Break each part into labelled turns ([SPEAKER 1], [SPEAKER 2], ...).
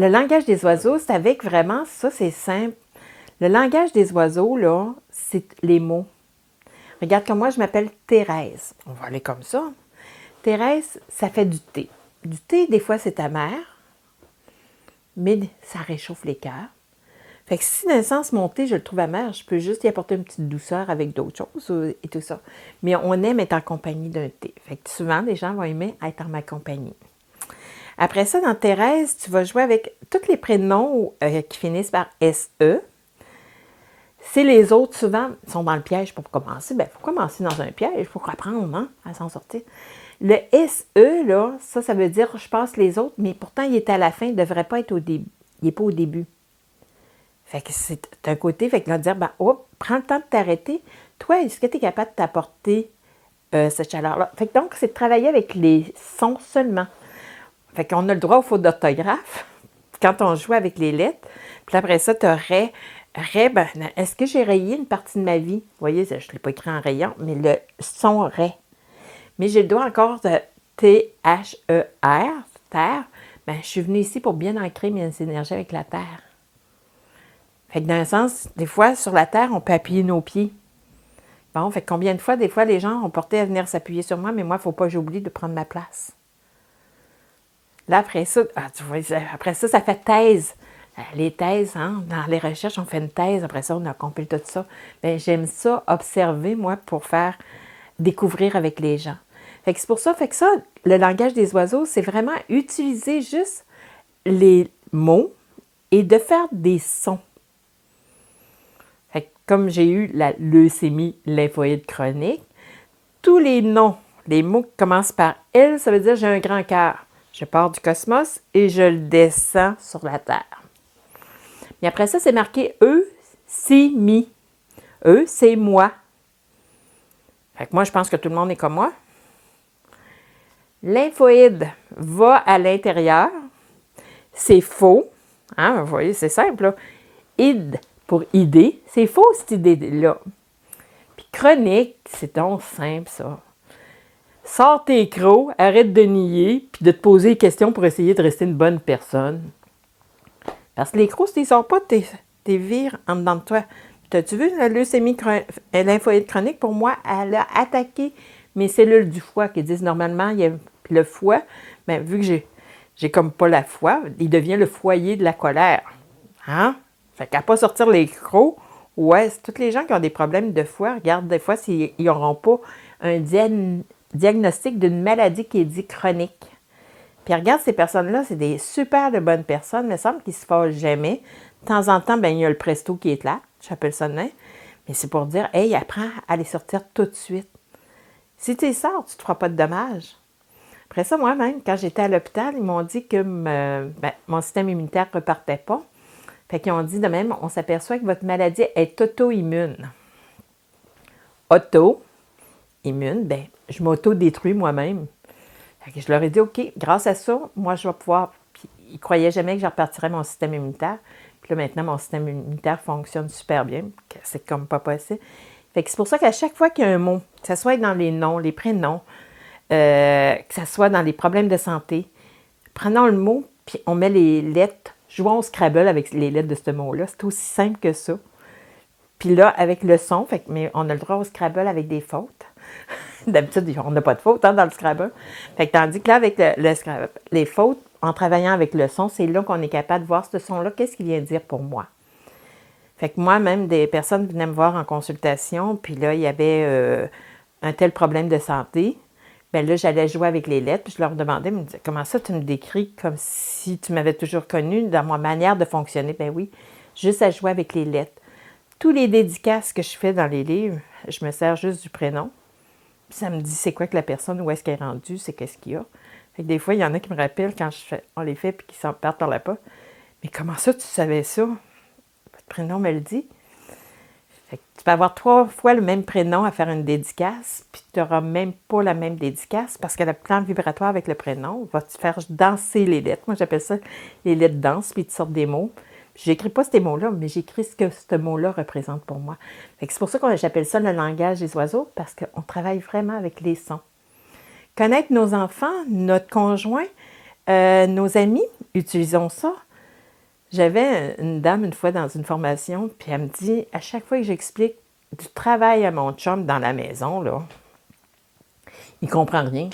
[SPEAKER 1] le langage des oiseaux, c'est avec vraiment, ça c'est simple. Le langage des oiseaux, là, c'est les mots. Regarde comme moi, je m'appelle Thérèse. On va aller comme ça. Thérèse, ça fait du thé. Du thé, des fois, c'est amer, mais ça réchauffe les cœurs. Fait que si dans le sens mon thé, je le trouve amer, je peux juste y apporter une petite douceur avec d'autres choses et tout ça. Mais on aime être en compagnie d'un thé. Fait que souvent, les gens vont aimer être en ma compagnie. Après ça, dans Thérèse, tu vas jouer avec tous les prénoms qui finissent par SE. Si les autres, souvent, sont dans le piège pour commencer, bien, il faut commencer dans un piège pour apprendre hein, à s'en sortir. Le SE, là, ça veut dire je passe les autres, mais pourtant, il est à la fin, il ne devrait pas être au début. Il n'est pas au début. Fait que c'est un côté, fait que là, dire, ben, oh, prends le temps de t'arrêter. Toi, est-ce que tu es capable de t'apporter cette chaleur-là? Fait que donc, c'est de travailler avec les sons seulement. Fait qu'on a le droit aux fautes d'orthographe quand on joue avec les lettres. Puis après ça, tu aurais ben, est-ce que j'ai rayé une partie de ma vie? Vous voyez, je ne l'ai pas écrit en rayant, mais le son ray. Mais j'ai le droit encore de T-H-E-R, terre. Ben, je suis venue ici pour bien ancrer mes énergies avec la terre. Fait que dans un sens, des fois, sur la terre, on peut appuyer nos pieds. Bon, fait que combien de fois, des fois, les gens ont porté à venir s'appuyer sur moi, mais moi, il ne faut pas que j'oublie de prendre ma place. Là, après ça, tu vois, après ça, ça fait thèse. Les thèses, hein, dans les recherches, on fait une thèse, après ça, on a compilé tout ça. Bien, j'aime ça, observer, moi, pour faire découvrir avec les gens. Fait que c'est pour ça, le langage des oiseaux, c'est vraiment utiliser juste les mots et de faire des sons. Fait que comme j'ai eu la leucémie lymphoïde chronique, tous les noms, les mots qui commencent par « L », ça veut dire « j'ai un grand cœur ». Je pars du cosmos et je le descends sur la Terre. Et après ça, c'est marqué « eux », c'est « mi ». « Eux », c'est « moi ». Fait que moi, je pense que tout le monde est comme moi. Lymphoïde va à l'intérieur. C'est faux. Hein, vous voyez, c'est simple. Là. Id pour idée. C'est faux, cette idée-là. Puis chronique, c'est donc simple, ça. Sors tes crocs, arrête de nier, puis de te poser des questions pour essayer de rester une bonne personne. Parce que les crocs, si tu ne sors pas, t'es vires en dedans de toi. T'as-tu vu la leucémie lymphoïde chronique? Pour moi, elle a attaqué mes cellules du foie qui disent normalement, il y a le foie, mais vu que j'ai comme pas la foi, il devient le foyer de la colère. Hein? Fait qu'à pas sortir les crocs, ouais, c'est tous les gens qui ont des problèmes de foie, regarde des fois s'ils n'auront pas un diagnostic d'une maladie qui est dit chronique. Puis regarde, ces personnes-là, c'est des super de bonnes personnes, mais il semble qu'ils ne se fâchent jamais. De temps en temps, ben, il y a le presto qui est là, j'appelle ça de même. Mais c'est pour dire, hey, apprends à les sortir tout de suite. Si tu les sors, tu ne te feras pas de dommages. Après ça, moi-même, quand j'étais à l'hôpital, ils m'ont dit que mon système immunitaire ne repartait pas. Fait qu'ils ont dit de même, on s'aperçoit que votre maladie est auto-immune. Auto-immune, bien, je m'auto-détruis moi-même. Fait que je leur ai dit, OK, grâce à ça, moi, je vais pouvoir... Puis, ils ne croyaient jamais que je repartirais mon système immunitaire. Puis là, maintenant, mon système immunitaire fonctionne super bien. C'est comme pas possible. Fait que c'est pour ça qu'à chaque fois qu'il y a un mot, que ce soit dans les noms, les prénoms, que ce soit dans les problèmes de santé, prenons le mot, puis on met les lettres, jouons au Scrabble avec les lettres de ce mot-là. C'est aussi simple que ça. Puis là, avec le son, mais on a le droit au Scrabble avec des fautes. D'habitude, on n'a pas de fautes hein, dans le Scrabble. Fait que tandis que là, avec le Scrabble, les fautes, en travaillant avec le son, c'est là qu'on est capable de voir ce son-là, qu'est-ce qu'il vient dire pour moi. Fait que moi-même, des personnes venaient me voir en consultation, puis là, il y avait un tel problème de santé. Bien là, j'allais jouer avec les lettres, puis je leur demandais, me disaient, comment ça, tu me décris comme si tu m'avais toujours connue dans ma manière de fonctionner? Ben oui, juste à jouer avec les lettres. Tous les dédicaces que je fais dans les livres, je me sers juste du prénom. Puis ça me dit c'est quoi que la personne, où est-ce qu'elle est rendue, c'est qu'est-ce qu'il y a. Fait que des fois, il y en a qui me rappellent quand on les fait, puis qui s'en partent par la pas. Mais comment ça, tu savais ça? Votre prénom me le dit. Fait que tu peux avoir 3 fois le même prénom à faire une dédicace, puis tu n'auras même pas la même dédicace parce que le plan vibratoire avec le prénom va te faire danser les lettres. Moi, j'appelle ça les lettres danses, puis tu sortes des mots. Puis j'écris pas ces mots-là, mais j'écris ce que ce mot-là représente pour moi. Fait que c'est pour ça que j'appelle ça le langage des oiseaux, parce qu'on travaille vraiment avec les sons. Connaître nos enfants, notre conjoint, nos amis, utilisons ça. J'avais une dame une fois dans une formation, puis elle me dit, à chaque fois que j'explique du travail à mon chum dans la maison, là, il comprend rien.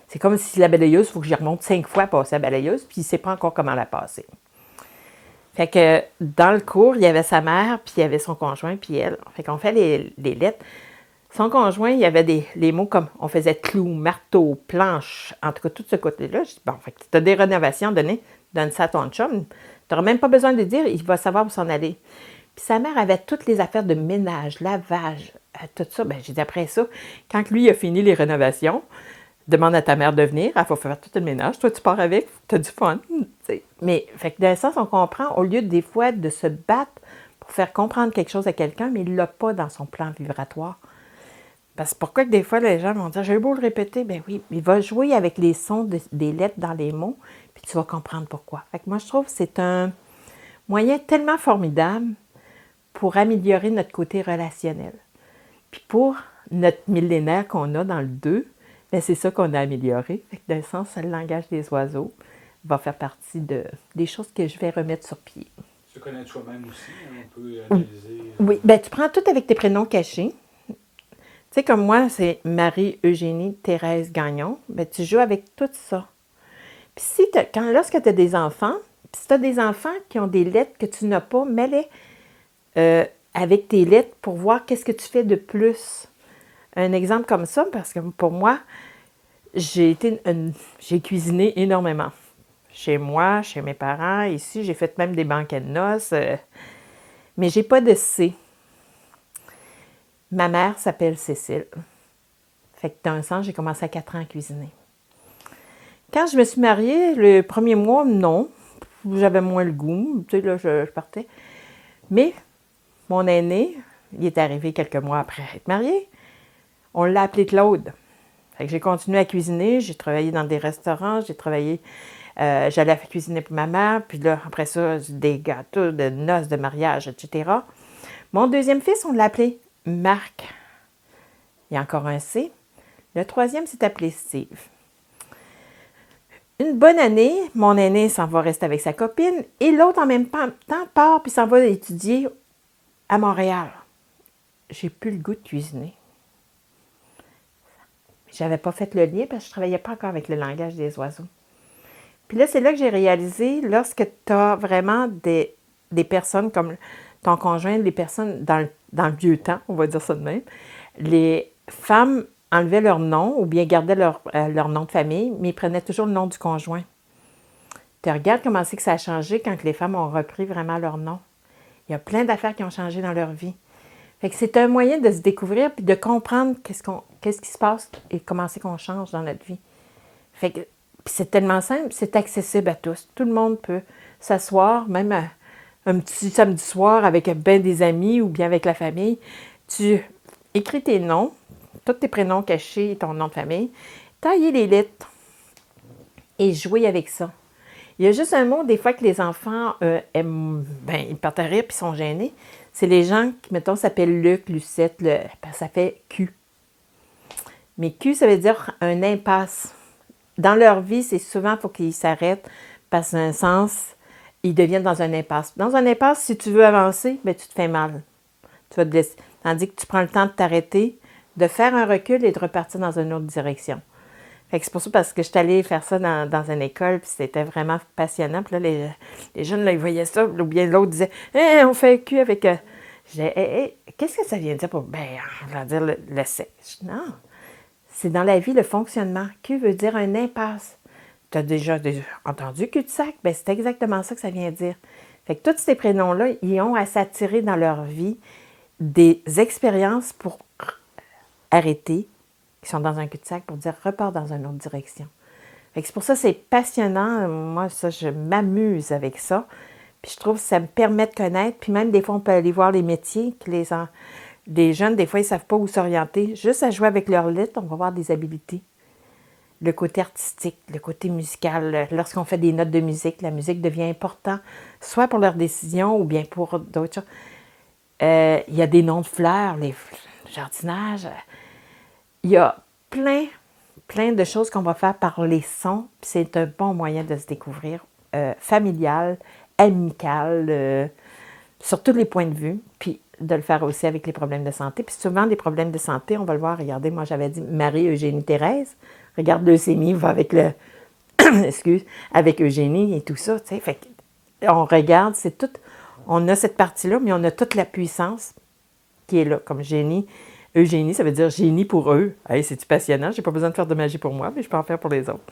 [SPEAKER 1] C'est comme si la balayeuse, il faut que j'y remonte 5 fois à passer la balayeuse, puis il ne sait pas encore comment la passer. Fait que dans le cours, il y avait sa mère, puis il y avait son conjoint, puis elle. Fait qu'on fait les lettres. Son conjoint, il y avait les mots comme on faisait clou, marteau, planche, en tout cas, tout ce côté-là. Je dis, bon, fait que tu as des rénovations, donne ça à ton chum. Tu n'auras même pas besoin de dire, il va savoir où s'en aller. Puis sa mère avait toutes les affaires de ménage, lavage, tout ça. Ben, j'ai dit après ça, quand lui a fini les rénovations, demande à ta mère de venir, elle va faire tout le ménage. Toi, tu pars avec, tu as du fun. T'sais. Mais, fait que dans le sens, on comprend, au lieu des fois de se battre pour faire comprendre quelque chose à quelqu'un, mais il ne l'a pas dans son plan vibratoire. Parce que pourquoi que des fois, les gens vont dire, j'ai beau le répéter, ben oui, il va jouer avec les sons des lettres dans les mots, puis tu vas comprendre pourquoi. Fait que moi, je trouve que c'est un moyen tellement formidable pour améliorer notre côté relationnel. Puis pour notre millénaire qu'on a dans le 2, bien, c'est ça qu'on a amélioré. Fait que d'un sens, le langage des oiseaux va faire partie des choses que je vais remettre sur pied.
[SPEAKER 2] Se connaître soi-même aussi, hein, on peut analyser.
[SPEAKER 1] Oui, bien, tu prends tout avec tes prénoms cachés. Tu sais, comme moi, c'est Marie-Eugénie Thérèse Gagnon. Bien, tu joues avec tout ça. Puis lorsque tu as des enfants, puis si tu as des enfants qui ont des lettres que tu n'as pas, mets-les avec tes lettres pour voir qu'est-ce que tu fais de plus. Un exemple comme ça, parce que pour moi, j'ai cuisiné énormément. Chez moi, chez mes parents, ici, j'ai fait même des banquets de noces, mais j'ai pas de C. Ma mère s'appelle Cécile. Fait que dans un sens, j'ai commencé à 4 ans à cuisiner. Quand je me suis mariée, le premier mois, non. J'avais moins le goût. Tu sais, là, je partais. Mais mon aîné, il est arrivé quelques mois après être marié. On l'a appelé Claude. Fait que j'ai continué à cuisiner. J'ai travaillé dans des restaurants. J'allais cuisiner pour ma mère. Puis là, après ça, des gâteaux de noces, de mariage, etc. Mon deuxième fils, on l'a appelé Marc. Il y a encore un C. Le troisième s'est appelé Steve. Une bonne année, mon aîné s'en va rester avec sa copine et l'autre en même temps part puis s'en va étudier à Montréal. J'ai plus le goût de cuisiner. J'avais pas fait le lien parce que je travaillais pas encore avec le langage des oiseaux. Puis là, c'est là que j'ai réalisé, lorsque tu as vraiment des personnes comme ton conjoint, les personnes dans le vieux temps, on va dire ça de même, les femmes enlevaient leur nom ou bien gardaient leur nom de famille, mais ils prenaient toujours le nom du conjoint. Tu regardes comment c'est que ça a changé quand les femmes ont repris vraiment leur nom. Il y a plein d'affaires qui ont changé dans leur vie. Fait que c'est un moyen de se découvrir puis de comprendre qu'est-ce qui se passe et comment c'est qu'on change dans notre vie. Fait que puis c'est tellement simple, c'est accessible à tous. Tout le monde peut s'asseoir, même un petit samedi soir avec bien des amis ou bien avec la famille. Tu écris tes noms, tous tes prénoms cachés et ton nom de famille, tailler les lettres et jouer avec ça. Il y a juste un mot, des fois, que les enfants aiment, ils partent à rire puis sont gênés. C'est les gens qui, mettons, s'appellent Luc, Lucette, ça fait Q. Mais Q, ça veut dire un impasse. Dans leur vie, c'est souvent, il faut qu'ils s'arrêtent parce qu'un sens, ils deviennent dans un impasse. Dans un impasse, si tu veux avancer, bien, tu te fais mal. Tu vas te laisser. Tandis que tu prends le temps de t'arrêter, de faire un recul et de repartir dans une autre direction. Fait que c'est pour ça parce que je suis allée faire ça dans une école, puis c'était vraiment passionnant. Puis là, les jeunes, là, ils voyaient ça, ou bien l'autre disait hey, on fait cul avec. Je disais hey, qu'est-ce que ça vient de dire pour. Ben, on va dire le sexe. Non. C'est dans la vie le fonctionnement. Q veut dire un impasse. Tu as déjà entendu cul-de-sac? Ben, c'est exactement ça que ça vient dire. Fait que tous ces prénoms-là, ils ont à s'attirer dans leur vie des expériences pour arrêter, qui sont dans un cul-de-sac, pour dire repars dans une autre direction. Fait que c'est pour ça que c'est passionnant. Moi, ça, je m'amuse avec ça. Puis je trouve que ça me permet de connaître. Puis même, des fois, on peut aller voir les métiers que les jeunes, des fois, ils ne savent pas où s'orienter. Juste à jouer avec leur lettre, on va voir des habiletés. Le côté artistique, le côté musical. Lorsqu'on fait des notes de musique, la musique devient importante, soit pour leurs décisions ou bien pour d'autres choses. Il y a des noms de fleurs, les jardinages. Il y a plein de choses qu'on va faire par les sons. Puis c'est un bon moyen de se découvrir, familial amical, sur tous les points de vue, puis de le faire aussi avec les problèmes de santé. Puis souvent, des problèmes de santé, on va le voir, regardez, moi j'avais dit Marie-Eugénie-Thérèse, regarde leucémie, va avec le, excuse, avec Eugénie et tout ça, tu sais, fait on regarde, c'est tout, on a cette partie-là, mais on a toute la puissance qui est là, comme génie. Eugénie, ça veut dire génie pour eux. Hey, c'est-tu passionnant? J'ai pas besoin de faire de magie pour moi, mais je peux en faire pour les autres.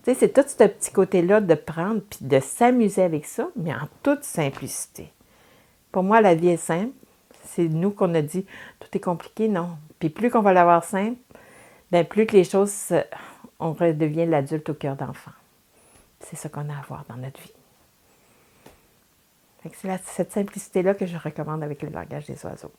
[SPEAKER 1] Tu sais, c'est tout ce petit côté-là de prendre puis de s'amuser avec ça, mais en toute simplicité. Pour moi, la vie est simple. C'est nous qu'on a dit, tout est compliqué, non. Puis plus qu'on va l'avoir simple, bien plus que les choses, on redevient l'adulte au cœur d'enfant. C'est ça qu'on a à voir dans notre vie. Fait que c'est cette simplicité-là que je recommande avec le langage des oiseaux.